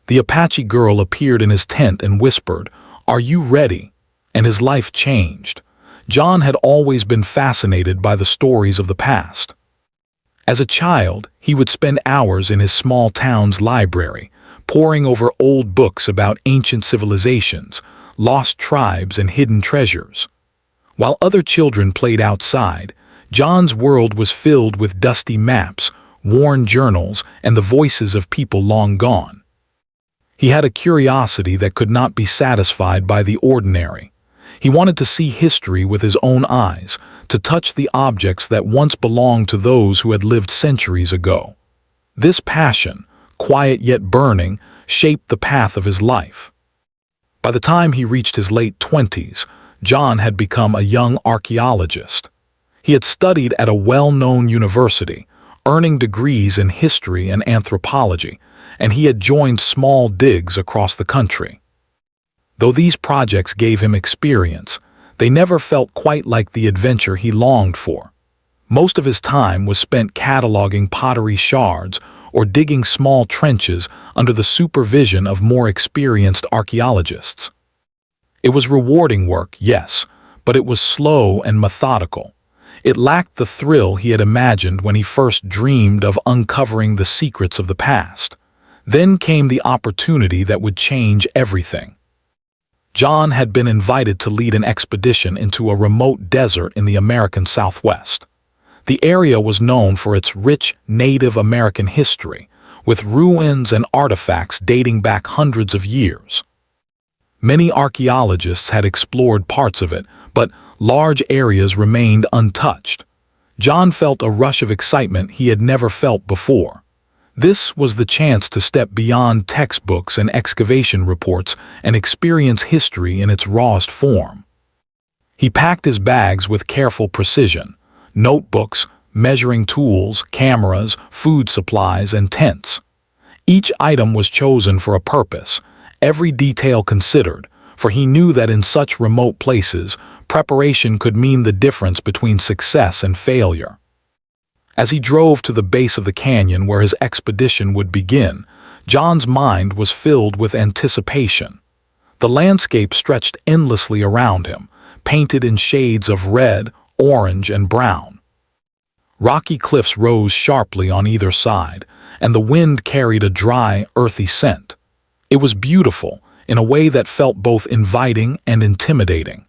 The Apache girl appeared in his tent and whispered, "Are you ready?" And his life changed. John had always been fascinated by the stories of the past. As a child, he would spend hours in his small town's library, poring over old books about ancient civilizations, lost tribes, and hidden treasures. While other children played outside, John's world was filled with dusty maps, worn journals, and the voices of people long gone. He had a curiosity that could not be satisfied by the ordinary. He wanted to see history with his own eyes, to touch the objects that once belonged to those who had lived centuries ago. This passion, quiet yet burning, shaped the path of his life. By the time he reached his late 20s, John had become a young archaeologist. He had studied at a well-known university, earning degrees in history and anthropology, and he had joined small digs across the country. Though these projects gave him experience, they never felt quite like the adventure he longed for. Most of his time was spent cataloging pottery shards or digging small trenches under the supervision of more experienced archaeologists. It was rewarding work, yes, but it was slow and methodical. It lacked the thrill he had imagined when he first dreamed of uncovering the secrets of the past. Then came the opportunity that would change everything. John had been invited to lead an expedition into a remote desert in the American Southwest. The area was known for its rich Native American history, with ruins and artifacts dating back hundreds of years. Many archaeologists had explored parts of it, but large areas remained untouched. John felt a rush of excitement he had never felt before. This was the chance to step beyond textbooks and excavation reports and experience history in its rawest form. He packed his bags with careful precision: notebooks, measuring tools, cameras, food supplies, and tents. Each item was chosen for a purpose, every detail considered, for he knew that in such remote places, preparation could mean the difference between success and failure. As he drove to the base of the canyon where his expedition would begin, John's mind was filled with anticipation. The landscape stretched endlessly around him, painted in shades of red, orange, and brown. Rocky cliffs rose sharply on either side, and the wind carried a dry, earthy scent. It was beautiful, in a way that felt both inviting and intimidating.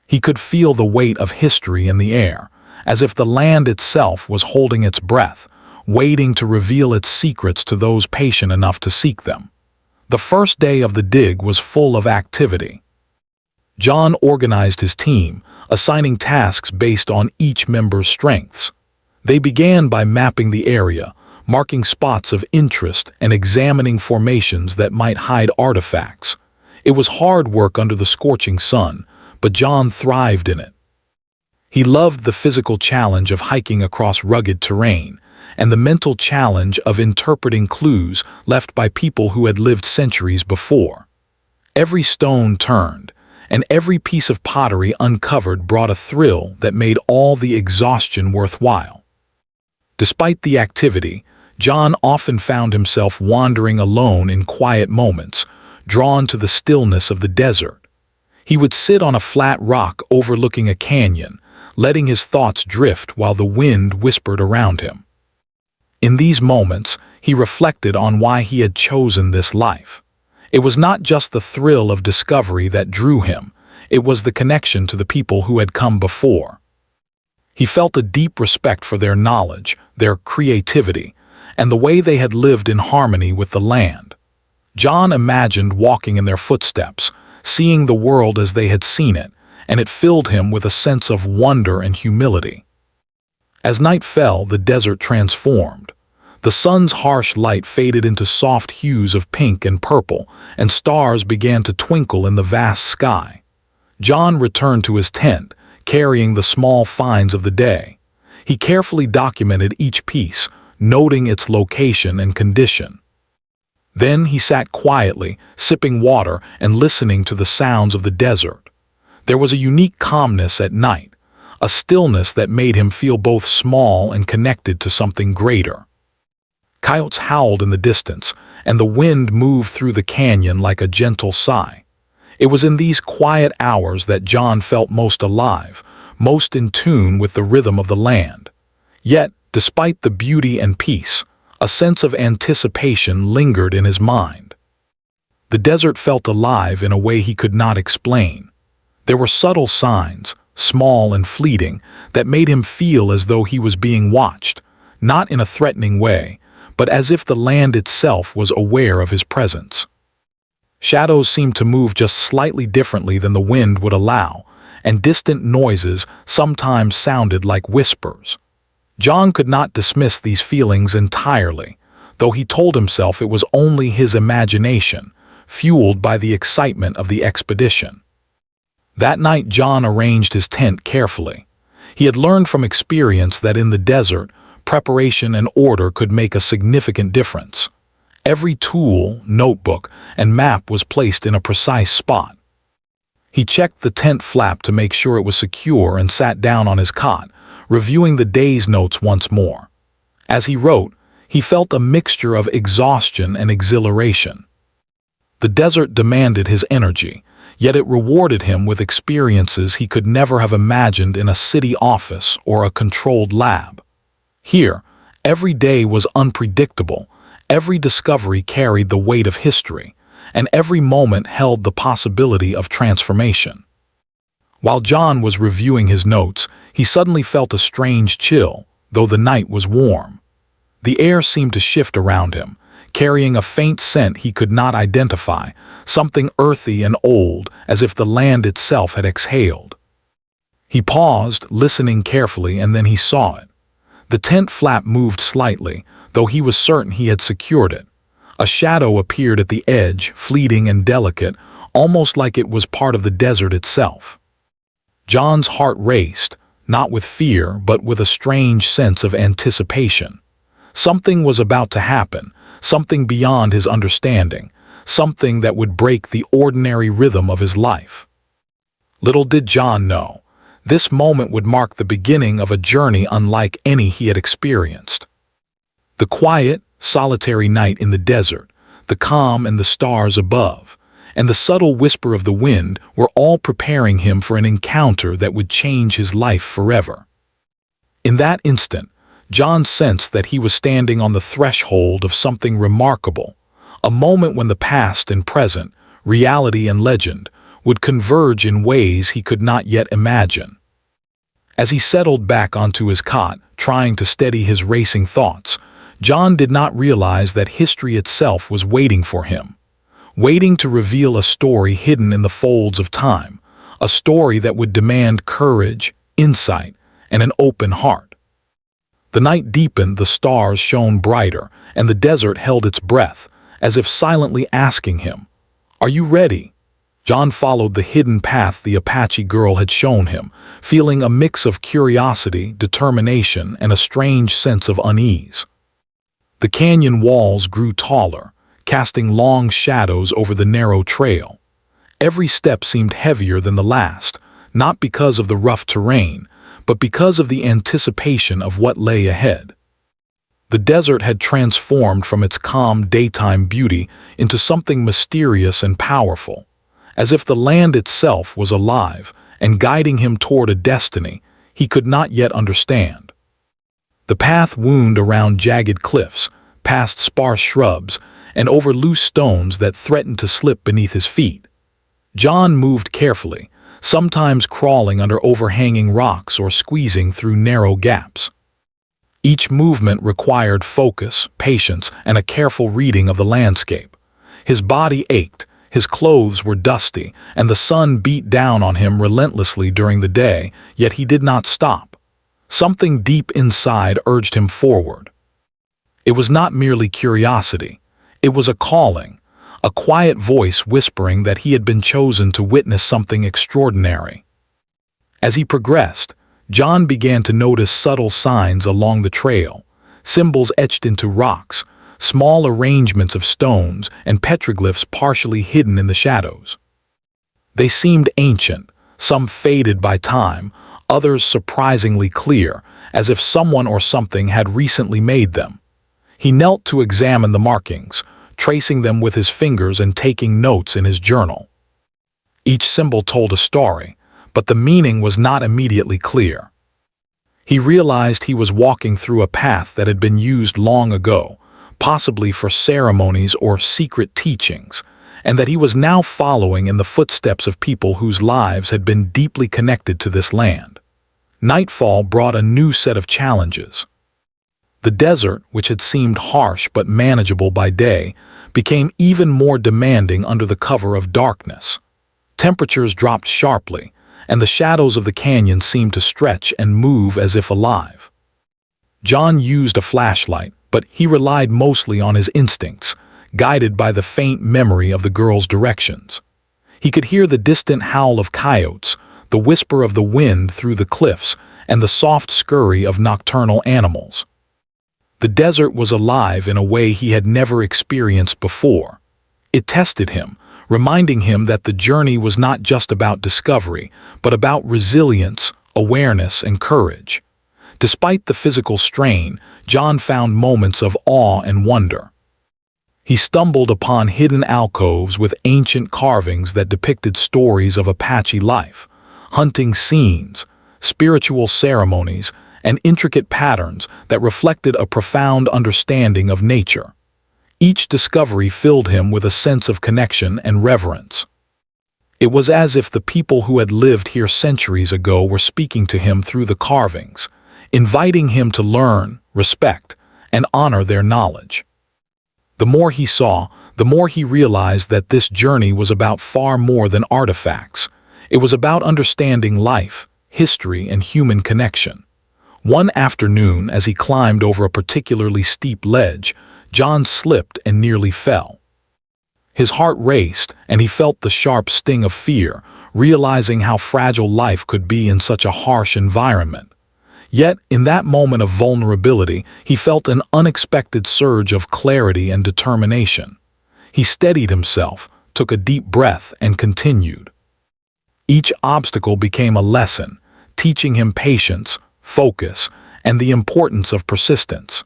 He could feel the weight of history in the air, as if the land itself was holding its breath, waiting to reveal its secrets to those patient enough to seek them. The first day of the dig was full of activity. John organized his team, assigning tasks based on each member's strengths. They began by mapping the area, marking spots of interest and examining formations that might hide artifacts. It was hard work under the scorching sun, but John thrived in it. He loved the physical challenge of hiking across rugged terrain, and the mental challenge of interpreting clues left by people who had lived centuries before. Every stone turned, and every piece of pottery uncovered brought a thrill that made all the exhaustion worthwhile. Despite the activity, John often found himself wandering alone in quiet moments, drawn to the stillness of the desert. He would sit on a flat rock overlooking a canyon, letting his thoughts drift while the wind whispered around him. In these moments, he reflected on why he had chosen this life. It was not just the thrill of discovery that drew him, it was the connection to the people who had come before. He felt a deep respect for their knowledge, their creativity, and the way they had lived in harmony with the land. John imagined walking in their footsteps, seeing the world as they had seen it, and it filled him with a sense of wonder and humility. As night fell, the desert transformed. The sun's harsh light faded into soft hues of pink and purple, and stars began to twinkle in the vast sky. John returned to his tent, carrying the small finds of the day. He carefully documented each piece, noting its location and condition. Then he sat quietly, sipping water and listening to the sounds of the desert. There was a unique calmness at night, a stillness that made him feel both small and connected to something greater. Coyotes howled in the distance, and the wind moved through the canyon like a gentle sigh. It was in these quiet hours that John felt most alive, most in tune with the rhythm of the land. Yet, despite the beauty and peace, a sense of anticipation lingered in his mind. The desert felt alive in a way he could not explain. There were subtle signs, small and fleeting, that made him feel as though he was being watched, not in a threatening way, but as if the land itself was aware of his presence. Shadows seemed to move just slightly differently than the wind would allow, and distant noises sometimes sounded like whispers. John could not dismiss these feelings entirely, though he told himself it was only his imagination, fueled by the excitement of the expedition. That night John arranged his tent carefully. He had learned from experience that in the desert, preparation and order could make a significant difference. Every tool, notebook, and map was placed in a precise spot. He checked the tent flap to make sure it was secure and sat down on his cot, reviewing the day's notes once more. As he wrote, he felt a mixture of exhaustion and exhilaration. The desert demanded his energy, yet it rewarded him with experiences he could never have imagined in a city office or a controlled lab. Here, every day was unpredictable, every discovery carried the weight of history, and every moment held the possibility of transformation. While John was reviewing his notes, he suddenly felt a strange chill, though the night was warm. The air seemed to shift around him, carrying a faint scent he could not identify, something earthy and old, as if the land itself had exhaled. He paused, listening carefully, and then he saw it. The tent flap moved slightly, though he was certain he had secured it. A shadow appeared at the edge, fleeting and delicate, almost like it was part of the desert itself. John's heart raced, not with fear, but with a strange sense of anticipation. Something was about to happen, something beyond his understanding, something that would break the ordinary rhythm of his life. Little did John know, this moment would mark the beginning of a journey unlike any he had experienced. The quiet, solitary night in the desert, the calm and the stars above, and the subtle whisper of the wind were all preparing him for an encounter that would change his life forever. In that instant, John sensed that he was standing on the threshold of something remarkable, a moment when the past and present, reality and legend, would converge in ways he could not yet imagine. As he settled back onto his cot, trying to steady his racing thoughts, John did not realize that history itself was waiting for him, waiting to reveal a story hidden in the folds of time, a story that would demand courage, insight, and an open heart. The night deepened, the stars shone brighter, and the desert held its breath, as if silently asking him, "Are you ready?" John followed the hidden path the Apache girl had shown him, feeling a mix of curiosity, determination, and a strange sense of unease. The canyon walls grew taller, casting long shadows over the narrow trail. Every step seemed heavier than the last, not because of the rough terrain, but because of the anticipation of what lay ahead. The desert had transformed from its calm daytime beauty into something mysterious and powerful, as if the land itself was alive and guiding him toward a destiny he could not yet understand. The path wound around jagged cliffs, past sparse shrubs, and over loose stones that threatened to slip beneath his feet. John moved carefully, sometimes crawling under overhanging rocks or squeezing through narrow gaps. Each movement required focus, patience, and a careful reading of the landscape. His body ached, his clothes were dusty, and the sun beat down on him relentlessly during the day, yet he did not stop. Something deep inside urged him forward. It was not merely curiosity. It was a calling, a quiet voice whispering that he had been chosen to witness something extraordinary. As he progressed, John began to notice subtle signs along the trail, symbols etched into rocks, small arrangements of stones, and petroglyphs partially hidden in the shadows. They seemed ancient, some faded by time, others surprisingly clear, as if someone or something had recently made them. He knelt to examine the markings, tracing them with his fingers and taking notes in his journal. Each symbol told a story, but the meaning was not immediately clear. He realized he was walking through a path that had been used long ago, possibly for ceremonies or secret teachings, and that he was now following in the footsteps of people whose lives had been deeply connected to this land. Nightfall brought a new set of challenges. The desert, which had seemed harsh but manageable by day, became even more demanding under the cover of darkness. Temperatures dropped sharply, and the shadows of the canyon seemed to stretch and move as if alive. John used a flashlight, but he relied mostly on his instincts, guided by the faint memory of the girl's directions. He could hear the distant howl of coyotes, the whisper of the wind through the cliffs, and the soft scurry of nocturnal animals. The desert was alive in a way he had never experienced before. It tested him, reminding him that the journey was not just about discovery, but about resilience, awareness, and courage. Despite the physical strain, John found moments of awe and wonder. He stumbled upon hidden alcoves with ancient carvings that depicted stories of Apache life, hunting scenes, spiritual ceremonies, and intricate patterns that reflected a profound understanding of nature. Each discovery filled him with a sense of connection and reverence. It was as if the people who had lived here centuries ago were speaking to him through the carvings, inviting him to learn, respect, and honor their knowledge. The more he saw, the more he realized that this journey was about far more than artifacts. It was about understanding life, history, and human connection. One afternoon, as he climbed over a particularly steep ledge, John slipped and nearly fell. His heart raced, and he felt the sharp sting of fear, realizing how fragile life could be in such a harsh environment. Yet, in that moment of vulnerability, he felt an unexpected surge of clarity and determination. He steadied himself, took a deep breath, and continued. Each obstacle became a lesson, teaching him patience, focus, and the importance of persistence.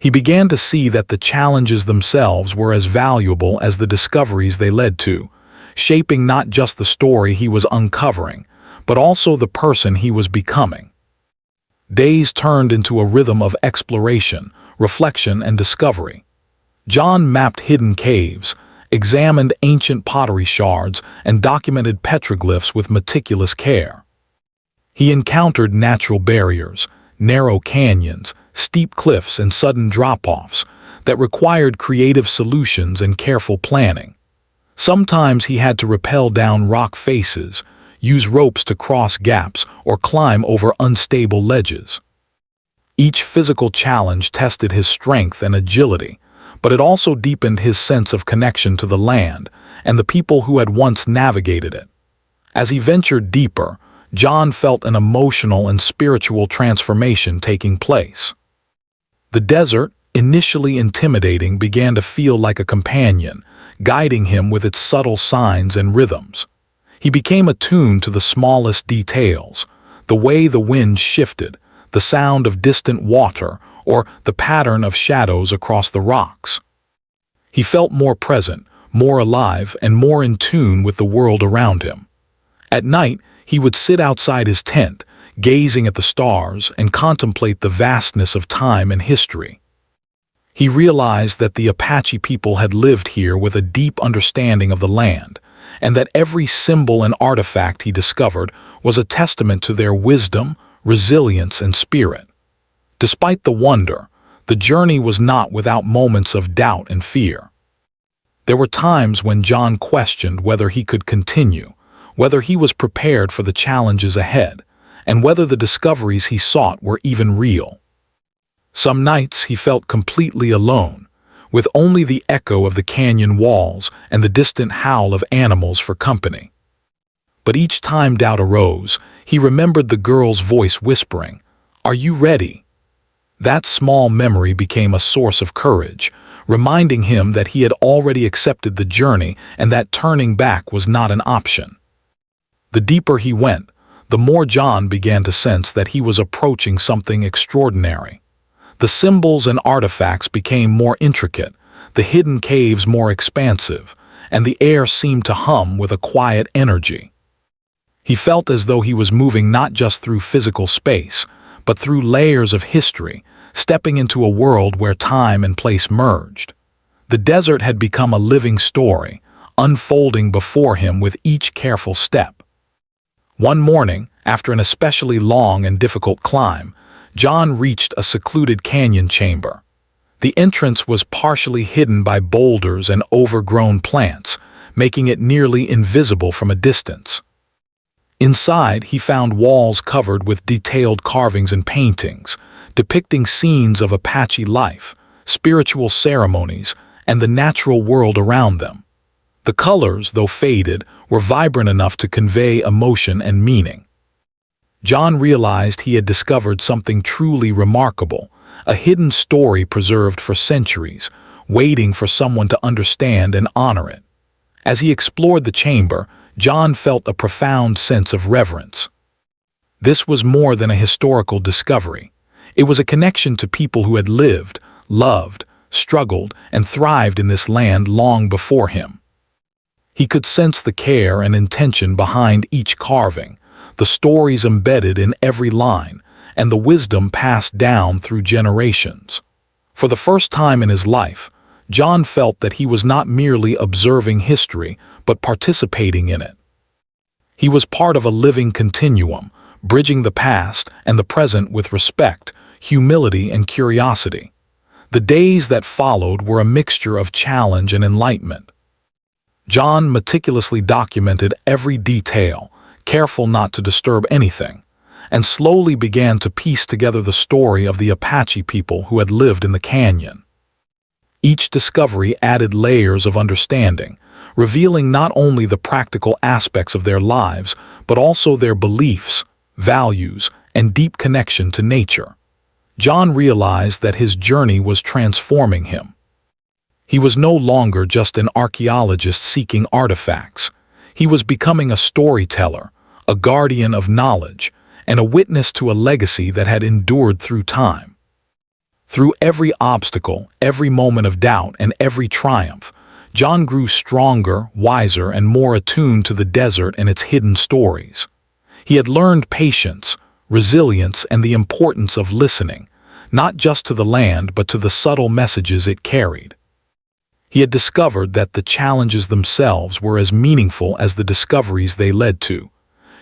He began to see that the challenges themselves were as valuable as the discoveries they led to, shaping not just the story he was uncovering, but also the person he was becoming. Days turned into a rhythm of exploration, reflection, and discovery. John mapped hidden caves, examined ancient pottery shards, and documented petroglyphs with meticulous care. He encountered natural barriers, narrow canyons, steep cliffs, and sudden drop-offs that required creative solutions and careful planning. Sometimes he had to rappel down rock faces, use ropes to cross gaps, or climb over unstable ledges. Each physical challenge tested his strength and agility, but it also deepened his sense of connection to the land and the people who had once navigated it. As he ventured deeper, John felt an emotional and spiritual transformation taking place. The desert, initially intimidating, began to feel like a companion, guiding him with its subtle signs and rhythms. He became attuned to the smallest details, the way the wind shifted, the sound of distant water, or the pattern of shadows across the rocks. He felt more present, more alive, and more in tune with the world around him. At night, he would sit outside his tent, gazing at the stars and contemplate the vastness of time and history. He realized that the Apache people had lived here with a deep understanding of the land, and that every symbol and artifact he discovered was a testament to their wisdom, resilience, and spirit. Despite the wonder, the journey was not without moments of doubt and fear. There were times when John questioned whether he could continue, whether he was prepared for the challenges ahead, and whether the discoveries he sought were even real. Some nights he felt completely alone, with only the echo of the canyon walls and the distant howl of animals for company. But each time doubt arose, he remembered the girl's voice whispering, "Are you ready?" That small memory became a source of courage, reminding him that he had already accepted the journey and that turning back was not an option. The deeper he went, the more John began to sense that he was approaching something extraordinary. The symbols and artifacts became more intricate, the hidden caves more expansive, and the air seemed to hum with a quiet energy. He felt as though he was moving not just through physical space, but through layers of history, stepping into a world where time and place merged. The desert had become a living story, unfolding before him with each careful step. One morning, after an especially long and difficult climb, John reached a secluded canyon chamber. The entrance was partially hidden by boulders and overgrown plants, making it nearly invisible from a distance. Inside, he found walls covered with detailed carvings and paintings, depicting scenes of Apache life, spiritual ceremonies, and the natural world around them. The colors, though faded, were vibrant enough to convey emotion and meaning. John realized he had discovered something truly remarkable, a hidden story preserved for centuries, waiting for someone to understand and honor it. As he explored the chamber, John felt a profound sense of reverence. This was more than a historical discovery. It was a connection to people who had lived, loved, struggled, and thrived in this land long before him. He could sense the care and intention behind each carving, the stories embedded in every line, and the wisdom passed down through generations. For the first time in his life, John felt that he was not merely observing history, but participating in it. He was part of a living continuum, bridging the past and the present with respect, humility, and curiosity. The days that followed were a mixture of challenge and enlightenment. John meticulously documented every detail, careful not to disturb anything, and slowly began to piece together the story of the Apache people who had lived in the canyon. Each discovery added layers of understanding, revealing not only the practical aspects of their lives, but also their beliefs, values, and deep connection to nature. John realized that his journey was transforming him. He was no longer just an archaeologist seeking artifacts. He was becoming a storyteller, a guardian of knowledge, and a witness to a legacy that had endured through time. Through every obstacle, every moment of doubt, and every triumph, John grew stronger, wiser, and more attuned to the desert and its hidden stories. He had learned patience, resilience, and the importance of listening, not just to the land but to the subtle messages it carried. He had discovered that the challenges themselves were as meaningful as the discoveries they led to,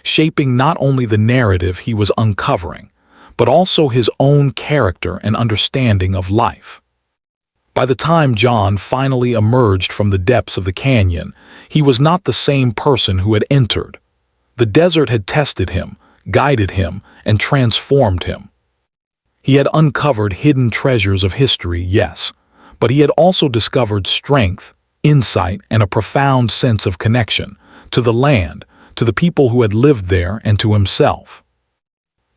shaping not only the narrative he was uncovering, but also his own character and understanding of life. By the time John finally emerged from the depths of the canyon, he was not the same person who had entered. The desert had tested him, guided him, and transformed him. He had uncovered hidden treasures of history, yes, but he had also discovered strength, insight, and a profound sense of connection to the land, to the people who had lived there, and to himself.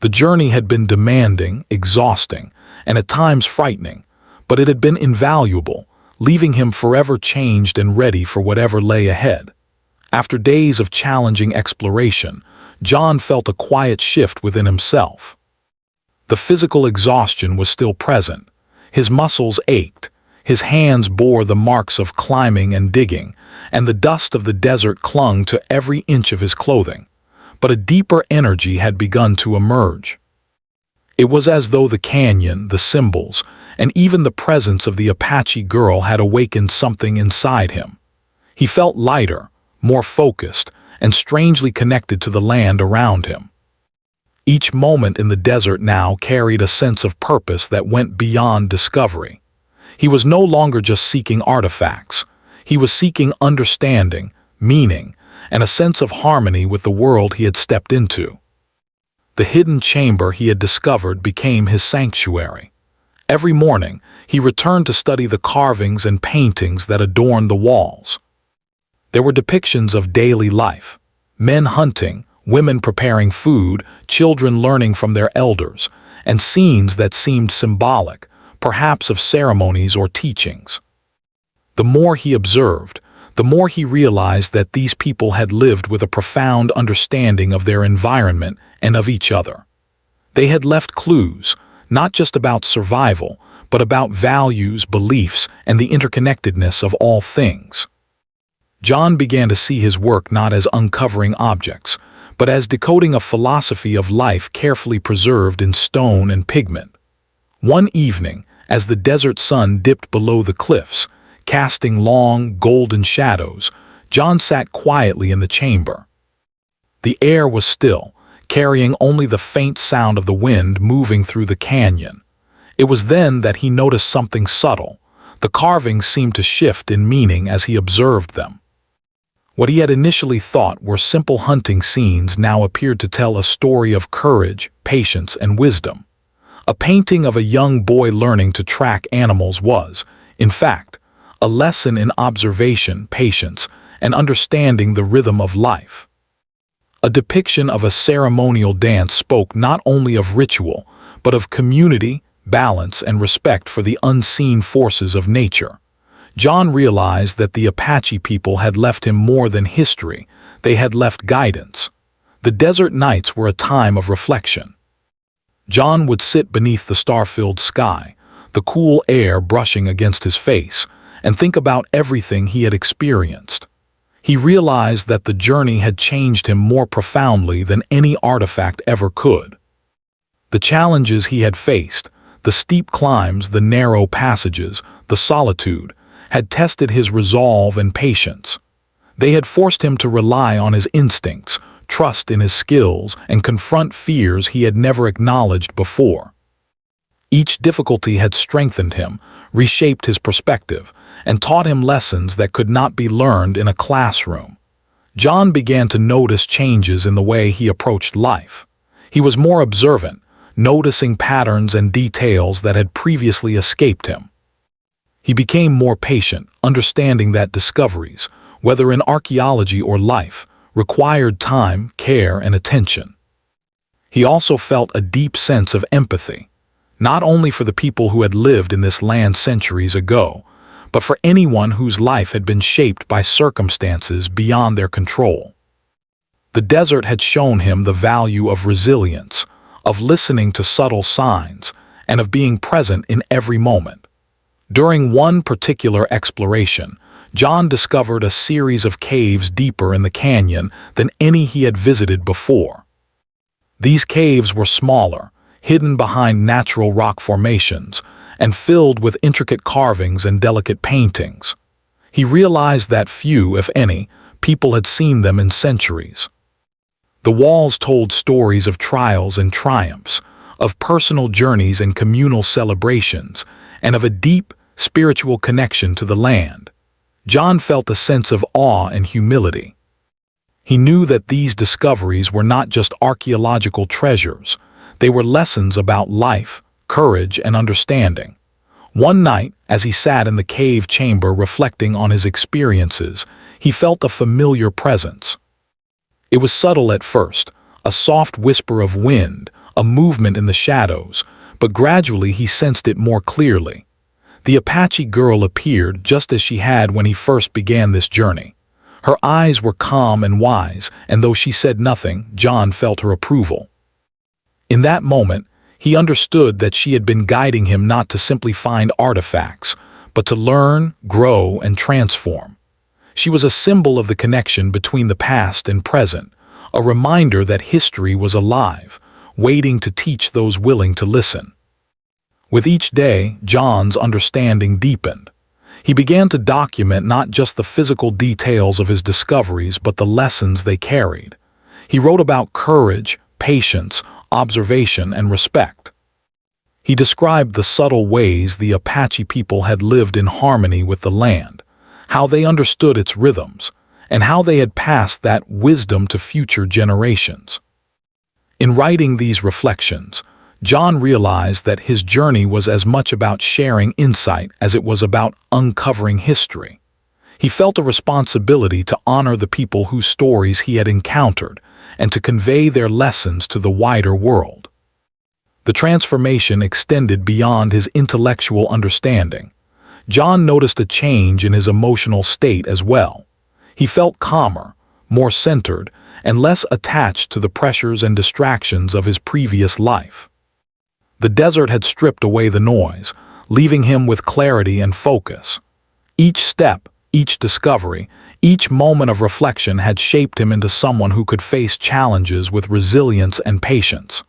The journey had been demanding, exhausting, and at times frightening, but it had been invaluable, leaving him forever changed and ready for whatever lay ahead. After days of challenging exploration, John felt a quiet shift within himself. The physical exhaustion was still present. His muscles ached, his hands bore the marks of climbing and digging, and the dust of the desert clung to every inch of his clothing. But a deeper energy had begun to emerge. It was as though the canyon, the symbols, and even the presence of the Apache girl had awakened something inside him. He felt lighter, more focused, and strangely connected to the land around him. Each moment in the desert now carried a sense of purpose that went beyond discovery. He was no longer just seeking artifacts. He was seeking understanding, meaning, and a sense of harmony with the world he had stepped into. The hidden chamber he had discovered became his sanctuary. Every morning, he returned to study the carvings and paintings that adorned the walls. There were depictions of daily life, men hunting, women preparing food, children learning from their elders, and scenes that seemed symbolic, perhaps of ceremonies or teachings. The more he observed, the more he realized that these people had lived with a profound understanding of their environment and of each other. They had left clues, not just about survival, but about values, beliefs, and the interconnectedness of all things. John began to see his work not as uncovering objects, but as decoding a philosophy of life carefully preserved in stone and pigment. One evening, as the desert sun dipped below the cliffs, casting long, golden shadows, John sat quietly in the chamber. The air was still, carrying only the faint sound of the wind moving through the canyon. It was then that he noticed something subtle. The carvings seemed to shift in meaning as he observed them. What he had initially thought were simple hunting scenes now appeared to tell a story of courage, patience, and wisdom. A painting of a young boy learning to track animals was, in fact, a lesson in observation, patience, and understanding the rhythm of life. A depiction of a ceremonial dance spoke not only of ritual, but of community, balance, and respect for the unseen forces of nature. John realized that the Apache people had left him more than history, they had left guidance. The desert nights were a time of reflection. John would sit beneath the star-filled sky, the cool air brushing against his face, and think about everything he had experienced. He realized that the journey had changed him more profoundly than any artifact ever could. The challenges he had faced, the steep climbs, the narrow passages, the solitude, had tested his resolve and patience. They had forced him to rely on his instincts, trust in his skills, and confront fears he had never acknowledged before. Each difficulty had strengthened him, reshaped his perspective, and taught him lessons that could not be learned in a classroom. John began to notice changes in the way he approached life. He was more observant, noticing patterns and details that had previously escaped him. He became more patient, understanding that discoveries, whether in archaeology or life, required time, care, and attention. He also felt a deep sense of empathy, not only for the people who had lived in this land centuries ago, but for anyone whose life had been shaped by circumstances beyond their control. The desert had shown him the value of resilience, of listening to subtle signs, and of being present in every moment. During one particular exploration, John discovered a series of caves deeper in the canyon than any he had visited before. These caves were smaller, hidden behind natural rock formations, and filled with intricate carvings and delicate paintings. He realized that few, if any, people had seen them in centuries. The walls told stories of trials and triumphs, of personal journeys and communal celebrations, and of a deep, spiritual connection to the land. John felt a sense of awe and humility. He knew that these discoveries were not just archaeological treasures, they were lessons about life, courage, and understanding. One night, as he sat in the cave chamber reflecting on his experiences, he felt a familiar presence. It was subtle at first, a soft whisper of wind, a movement in the shadows, but gradually he sensed it more clearly. The Apache girl appeared just as she had when he first began this journey. Her eyes were calm and wise, and though she said nothing, John felt her approval. In that moment, he understood that she had been guiding him not to simply find artifacts, but to learn, grow, and transform. She was a symbol of the connection between the past and present, a reminder that history was alive, waiting to teach those willing to listen. With each day, John's understanding deepened. He began to document not just the physical details of his discoveries, but the lessons they carried. He wrote about courage, patience, observation, and respect. He described the subtle ways the Apache people had lived in harmony with the land, how they understood its rhythms, and how they had passed that wisdom to future generations. In writing these reflections, John realized that his journey was as much about sharing insight as it was about uncovering history. He felt a responsibility to honor the people whose stories he had encountered and to convey their lessons to the wider world. The transformation extended beyond his intellectual understanding. John noticed a change in his emotional state as well. He felt calmer, more centered, and less attached to the pressures and distractions of his previous life. The desert had stripped away the noise, leaving him with clarity and focus. Each step, each discovery, each moment of reflection had shaped him into someone who could face challenges with resilience and patience.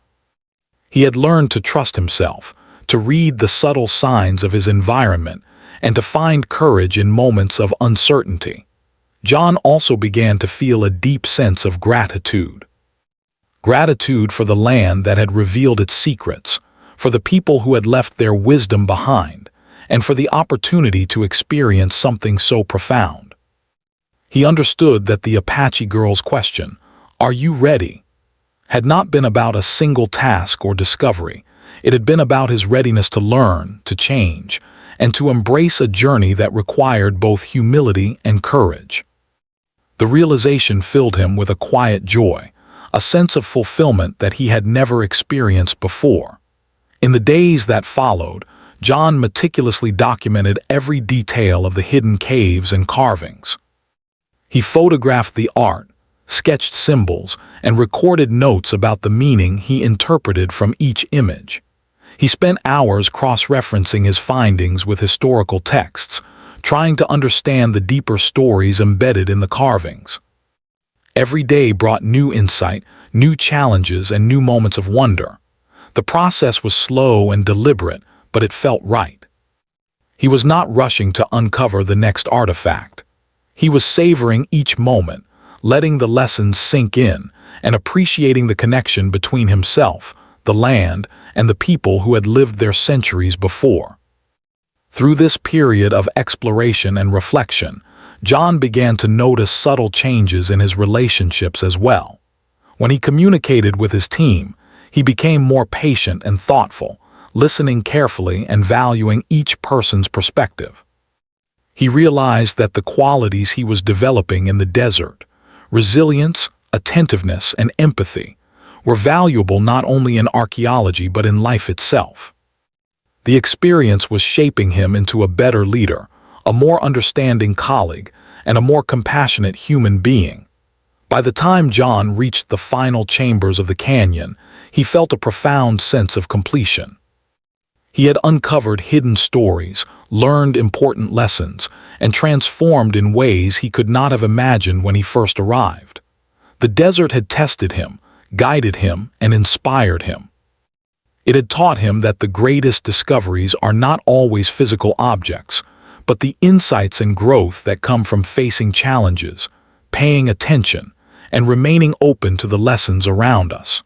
He had learned to trust himself, to read the subtle signs of his environment, and to find courage in moments of uncertainty. John also began to feel a deep sense of gratitude. Gratitude for the land that had revealed its secrets, for the people who had left their wisdom behind, and for the opportunity to experience something so profound. He understood that the Apache girl's question, "Are you ready?" had not been about a single task or discovery. It had been about his readiness to learn, to change, and to embrace a journey that required both humility and courage. The realization filled him with a quiet joy, a sense of fulfillment that he had never experienced before. In the days that followed, John meticulously documented every detail of the hidden caves and carvings. He photographed the art, sketched symbols, and recorded notes about the meaning he interpreted from each image. He spent hours cross-referencing his findings with historical texts, trying to understand the deeper stories embedded in the carvings. Every day brought new insight, new challenges, and new moments of wonder. The process was slow and deliberate, but it felt right. He was not rushing to uncover the next artifact. He was savoring each moment, letting the lessons sink in, and appreciating the connection between himself, the land, and the people who had lived there centuries before. Through this period of exploration and reflection, John began to notice subtle changes in his relationships as well. When he communicated with his team, he became more patient and thoughtful, listening carefully and valuing each person's perspective. He realized that the qualities he was developing in the desert, resilience, attentiveness, and empathy, were valuable not only in archaeology but in life itself. The experience was shaping him into a better leader, a more understanding colleague, and a more compassionate human being. By the time John reached the final chambers of the canyon, he felt a profound sense of completion. He had uncovered hidden stories, learned important lessons, and transformed in ways he could not have imagined when he first arrived. The desert had tested him, guided him, and inspired him. It had taught him that the greatest discoveries are not always physical objects, but the insights and growth that come from facing challenges, paying attention, and remaining open to the lessons around us.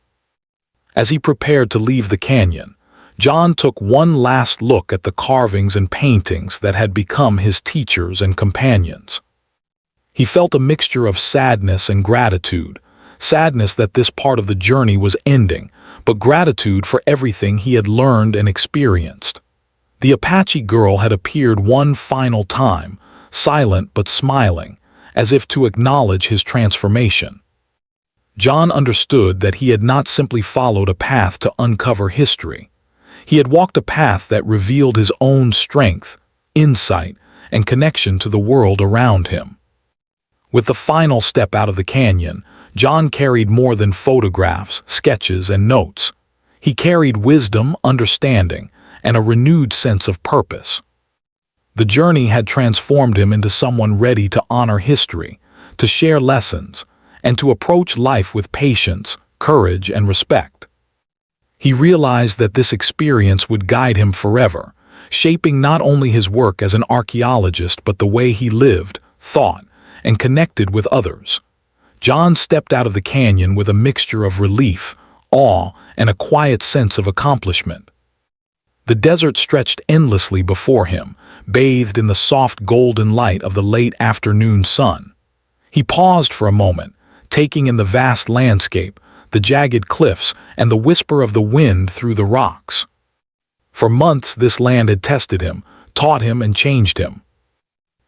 As he prepared to leave the canyon, John took one last look at the carvings and paintings that had become his teachers and companions. He felt a mixture of sadness and gratitude, sadness that this part of the journey was ending, but gratitude for everything he had learned and experienced. The Apache girl had appeared one final time, silent but smiling, as if to acknowledge his transformation. John understood that he had not simply followed a path to uncover history. He had walked a path that revealed his own strength, insight, and connection to the world around him. With the final step out of the canyon, John carried more than photographs, sketches, and notes. He carried wisdom, understanding, and a renewed sense of purpose. The journey had transformed him into someone ready to honor history, to share lessons, and to approach life with patience, courage, and respect. He realized that this experience would guide him forever, shaping not only his work as an archaeologist but the way he lived, thought, and connected with others. John stepped out of the canyon with a mixture of relief, awe, and a quiet sense of accomplishment. The desert stretched endlessly before him, bathed in the soft golden light of the late afternoon sun. He paused for a moment, taking in the vast landscape, the jagged cliffs, and the whisper of the wind through the rocks. For months this land had tested him, taught him, and changed him.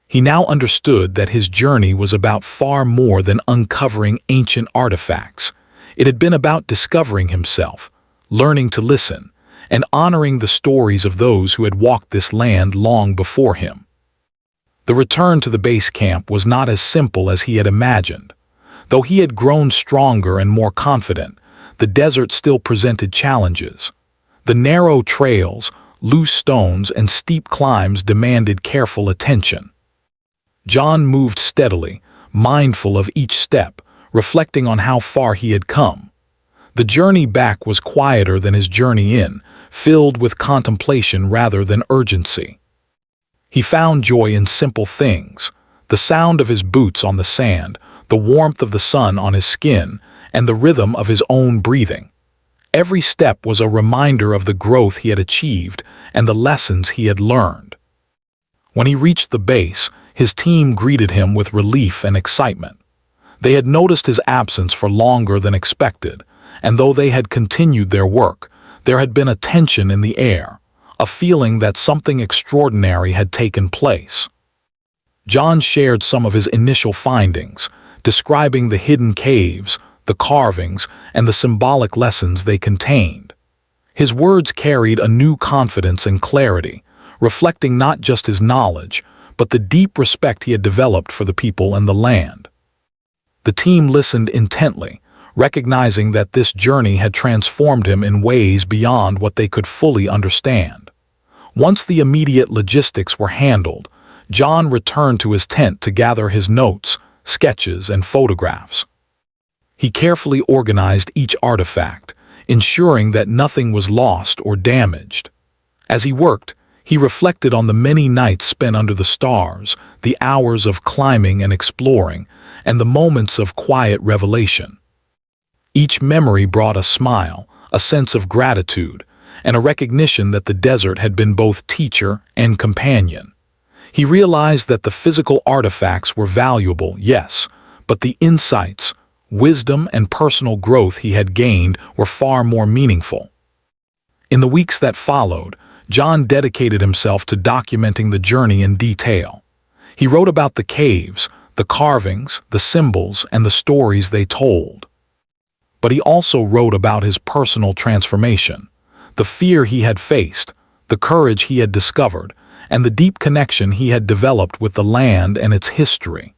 He now understood that his journey was about far more than uncovering ancient artifacts. It had been about discovering himself, learning to listen, and honoring the stories of those who had walked this land long before him. The return to the base camp was not as simple as he had imagined. Though he had grown stronger and more confident, the desert still presented challenges. The narrow trails, loose stones, and steep climbs demanded careful attention. John moved steadily, mindful of each step, reflecting on how far he had come. The journey back was quieter than his journey in, filled with contemplation rather than urgency. He found joy in simple things: the sound of his boots on the sand, the warmth of the sun on his skin, and the rhythm of his own breathing. Every step was a reminder of the growth he had achieved and the lessons he had learned. When he reached the base, his team greeted him with relief and excitement. They had noticed his absence for longer than expected, and though they had continued their work, there had been a tension in the air, a feeling that something extraordinary had taken place. John shared some of his initial findings, describing the hidden caves, the carvings, and the symbolic lessons they contained. His words carried a new confidence and clarity, reflecting not just his knowledge, but the deep respect he had developed for the people and the land. The team listened intently, recognizing that this journey had transformed him in ways beyond what they could fully understand. Once the immediate logistics were handled, John returned to his tent to gather his notes, sketches, and photographs. He carefully organized each artifact, ensuring that nothing was lost or damaged. As he worked, he reflected on the many nights spent under the stars, the hours of climbing and exploring, and the moments of quiet revelation. Each memory brought a smile, a sense of gratitude, and a recognition that the desert had been both teacher and companion. He realized that the physical artifacts were valuable, yes, but the insights, wisdom, and personal growth he had gained were far more meaningful. In the weeks that followed, John dedicated himself to documenting the journey in detail. He wrote about the caves, the carvings, the symbols, and the stories they told. But he also wrote about his personal transformation, the fear he had faced, the courage he had discovered, and the deep connection he had developed with the land and its history.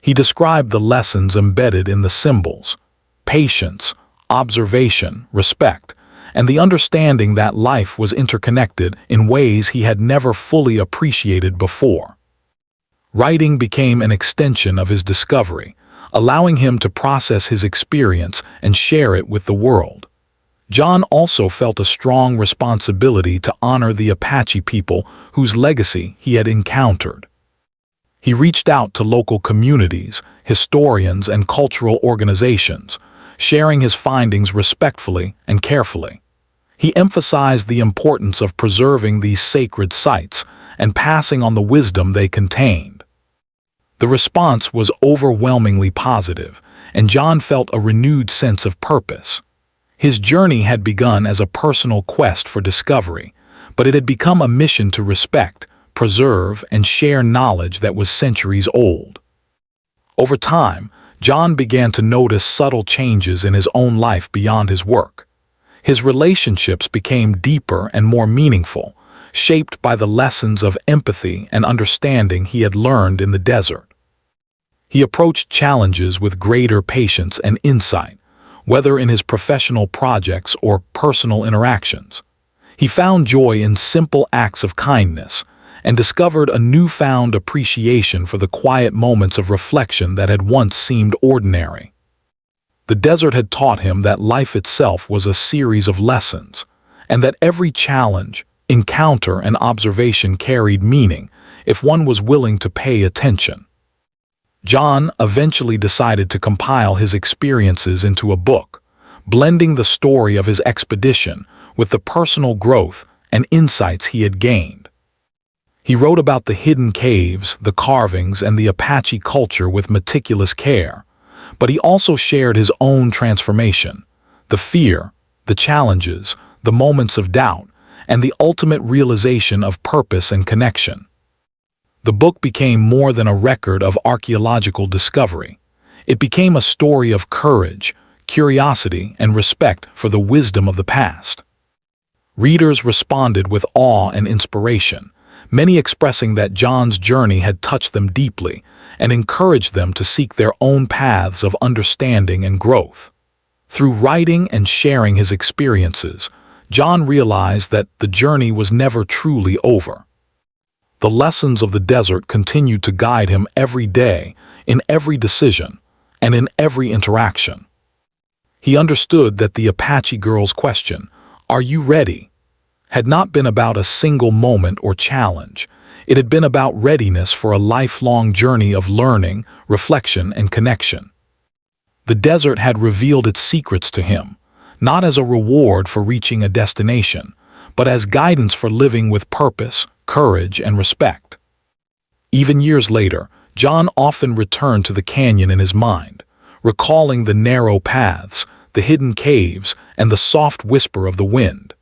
He described the lessons embedded in the symbols: patience, observation, respect, and the understanding that life was interconnected in ways he had never fully appreciated before. Writing became an extension of his discovery, allowing him to process his experience and share it with the world. John also felt a strong responsibility to honor the Apache people whose legacy he had encountered. He reached out to local communities, historians, and cultural organizations, sharing his findings respectfully and carefully. He emphasized the importance of preserving these sacred sites and passing on the wisdom they contained. The response was overwhelmingly positive, and John felt a renewed sense of purpose. His journey had begun as a personal quest for discovery, but it had become a mission to respect, preserve, and share knowledge that was centuries old. Over time, John began to notice subtle changes in his own life beyond his work. His relationships became deeper and more meaningful, shaped by the lessons of empathy and understanding he had learned in the desert. He approached challenges with greater patience and insight, whether in his professional projects or personal interactions. He found joy in simple acts of kindness and discovered a newfound appreciation for the quiet moments of reflection that had once seemed ordinary. The desert had taught him that life itself was a series of lessons, and that every challenge, encounter, and observation carried meaning if one was willing to pay attention. John eventually decided to compile his experiences into a book, blending the story of his expedition with the personal growth and insights he had gained. He wrote about the hidden caves, the carvings, and the Apache culture with meticulous care, but he also shared his own transformation, the fear, the challenges, the moments of doubt, and the ultimate realization of purpose and connection. The book became more than a record of archaeological discovery. It became a story of courage, curiosity, and respect for the wisdom of the past. Readers responded with awe and inspiration, many expressing that John's journey had touched them deeply and encouraged them to seek their own paths of understanding and growth. Through writing and sharing his experiences, John realized that the journey was never truly over. The lessons of the desert continued to guide him every day, in every decision, and in every interaction. He understood that the Apache girl's question, "Are you ready?" had not been about a single moment or challenge. It had been about readiness for a lifelong journey of learning, reflection, and connection. The desert had revealed its secrets to him, not as a reward for reaching a destination, but as guidance for living with purpose, courage, and respect. Even years later, John often returned to the canyon in his mind, recalling the narrow paths, the hidden caves, and the soft whisper of the wind.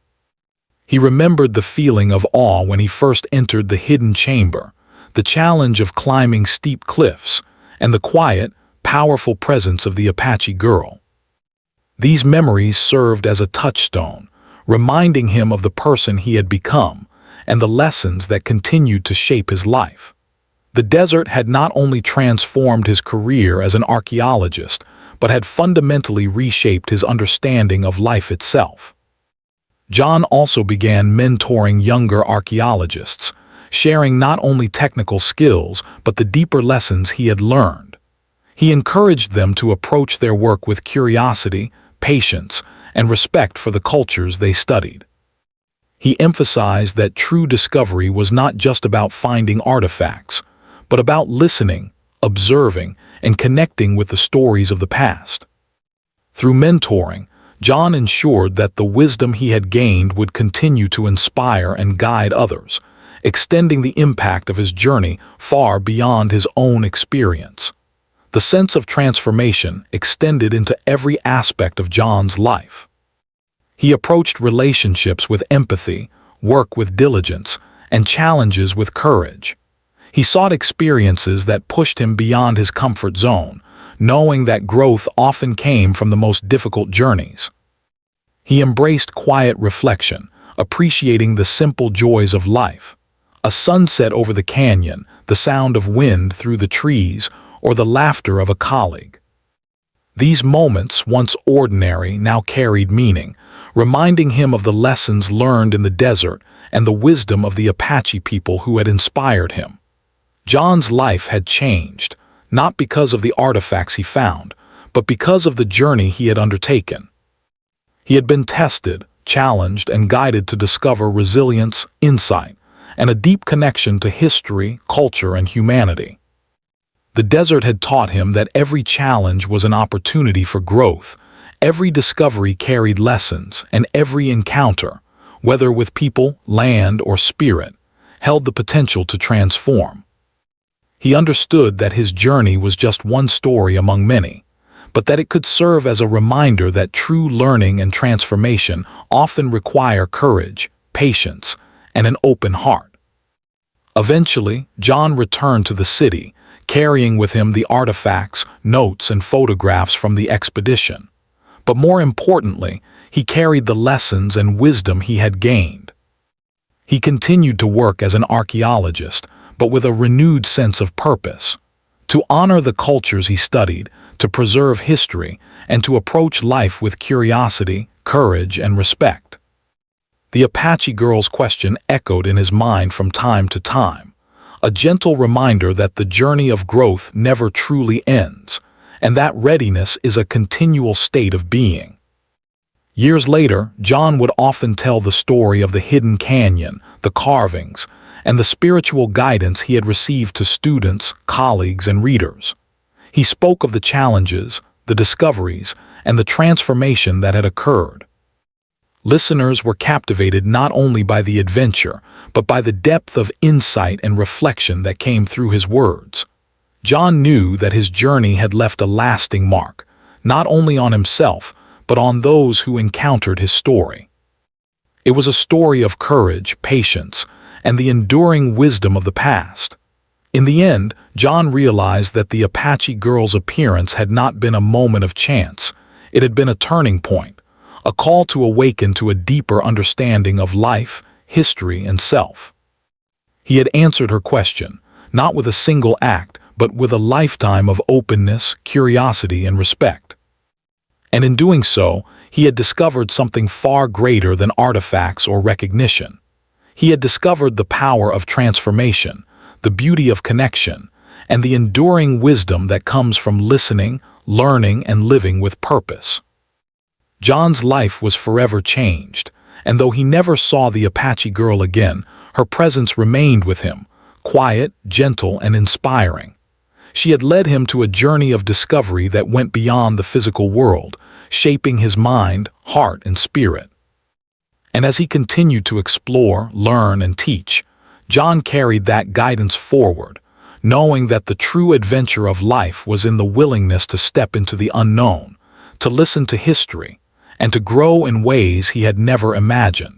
He remembered the feeling of awe when he first entered the hidden chamber, the challenge of climbing steep cliffs, and the quiet, powerful presence of the Apache girl. These memories served as a touchstone, reminding him of the person he had become and the lessons that continued to shape his life. The desert had not only transformed his career as an archaeologist, but had fundamentally reshaped his understanding of life itself. John also began mentoring younger archaeologists, sharing not only technical skills but the deeper lessons he had learned. He encouraged them to approach their work with curiosity, patience, and respect for the cultures they studied. He emphasized that true discovery was not just about finding artifacts, but about listening, observing, and connecting with the stories of the past. Through mentoring, John ensured that the wisdom he had gained would continue to inspire and guide others, extending the impact of his journey far beyond his own experience. The sense of transformation extended into every aspect of John's life. He approached relationships with empathy, work with diligence, and challenges with courage. He sought experiences that pushed him beyond his comfort zone, knowing that growth often came from the most difficult journeys. He embraced quiet reflection, appreciating the simple joys of life. A sunset over the canyon, the sound of wind through the trees, or the laughter of a colleague. These moments, once ordinary, now carried meaning, reminding him of the lessons learned in the desert and the wisdom of the Apache people who had inspired him. John's life had changed, not because of the artifacts he found, but because of the journey he had undertaken. He had been tested, challenged, and guided to discover resilience, insight, and a deep connection to history, culture, and humanity. The desert had taught him that every challenge was an opportunity for growth, every discovery carried lessons, and every encounter, whether with people, land, or spirit, held the potential to transform. He understood that his journey was just one story among many, but that it could serve as a reminder that true learning and transformation often require courage, patience, and an open heart. Eventually, John returned to the city, carrying with him the artifacts, notes, and photographs from the expedition. But more importantly, he carried the lessons and wisdom he had gained. He continued to work as an archaeologist, but with a renewed sense of purpose, to honor the cultures he studied, to preserve history, and to approach life with curiosity, courage, and respect. The Apache girl's question echoed in his mind from time to time, a gentle reminder that the journey of growth never truly ends, and that readiness is a continual state of being. Years later, John would often tell the story of the hidden canyon, the carvings, and the spiritual guidance he had received to students, colleagues, and readers. He spoke of the challenges, the discoveries, and the transformation that had occurred. Listeners were captivated not only by the adventure, but by the depth of insight and reflection that came through his words. John knew that his journey had left a lasting mark, not only on himself, but on those who encountered his story. It was a story of courage, patience, and the enduring wisdom of the past. In the end, John realized that the Apache girl's appearance had not been a moment of chance. It had been a turning point, a call to awaken to a deeper understanding of life, history, and self. He had answered her question, not with a single act, but with a lifetime of openness, curiosity, and respect. And in doing so, he had discovered something far greater than artifacts or recognition. He had discovered the power of transformation, the beauty of connection, and the enduring wisdom that comes from listening, learning, and living with purpose. John's life was forever changed, and though he never saw the Apache girl again, her presence remained with him, quiet, gentle, and inspiring. She had led him to a journey of discovery that went beyond the physical world, shaping his mind, heart, and spirit. And as he continued to explore, learn, and teach, John carried that guidance forward, knowing that the true adventure of life was in the willingness to step into the unknown, to listen to history, and to grow in ways he had never imagined.